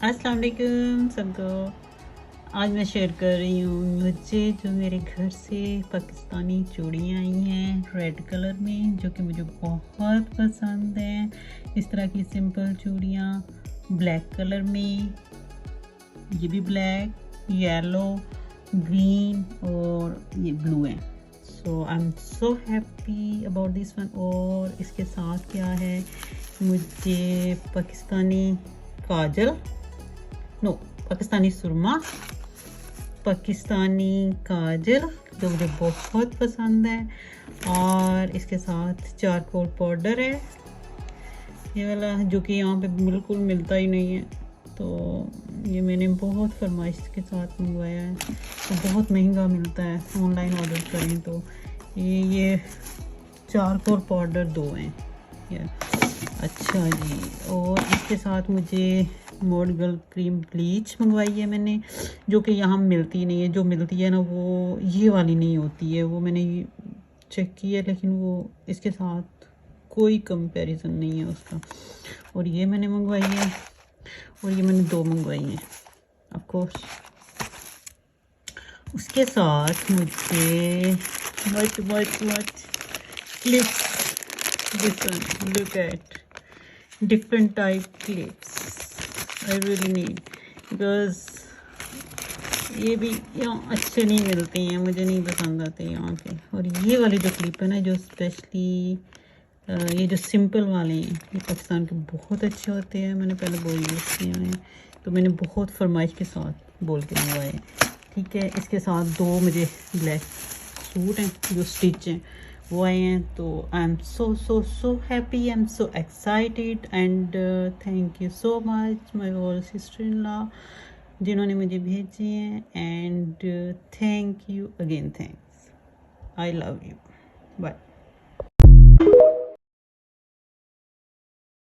अस्सलाम वालेकुम सबको। आज मैं शेयर कर रही हूँ मुझे जो मेरे घर से पाकिस्तानी चूड़ियाँ आई हैं रेड कलर में, जो कि मुझे बहुत पसंद हैं। इस तरह की सिंपल चूड़ियाँ ब्लैक कलर में, ये भी ब्लैक, येलो, ग्रीन और ये ब्लू है। So I am so happy about this one. और इसके साथ क्या है, मुझे पाकिस्तानी काजल, नो पाकिस्तानी सुरमा, पाकिस्तानी काजल जो मुझे बहुत पसंद है, और इसके साथ चारकोल पाउडर है ये वाला, जो कि यहाँ पे बिल्कुल मिलता ही नहीं है। तो ये मैंने बहुत फरमाइश के साथ मंगवाया है, तो बहुत महंगा मिलता है ऑनलाइन ऑर्डर करें तो। ये चारकोल पाउडर 2 हैं ये। अच्छा जी, और इसके साथ मुझे मॉडगल क्रीम ब्लीच मंगवाई है मैंने, जो कि यहाँ मिलती नहीं है। जो मिलती है ना वो ये वाली नहीं होती है, वो मैंने चेक की है, लेकिन वो इसके साथ कोई कंपैरिजन नहीं है उसका। और ये मैंने मंगवाई है, और ये मैंने 2 मंगवाई हैं ऑफ कोर्स। उसके साथ मुझे much clips, look at different type clips I really need, because ये भी यहाँ अच्छे नहीं मिलते हैं, मुझे नहीं पसंद आते यहाँ के। और ये वाली जो क्लिप है ना, जो स्पेशली ये जो सिंपल वाले हैं, ये पाकिस्तान के बहुत अच्छे होते हैं। मैंने पहले बोल यूज़ किए हैं, तो मैंने बहुत फरमाइश के साथ बोल के मंगवाए, ठीक है। इसके साथ 2 मुझे ब्लैक सूट हैं जो स्टिच हैं वो आए हैं। तो I am so happy, I am so excited, and thank you so much my all sister in law जिन्होंने मुझे भेजे हैं, and thank you again, thanks, I love you, bye.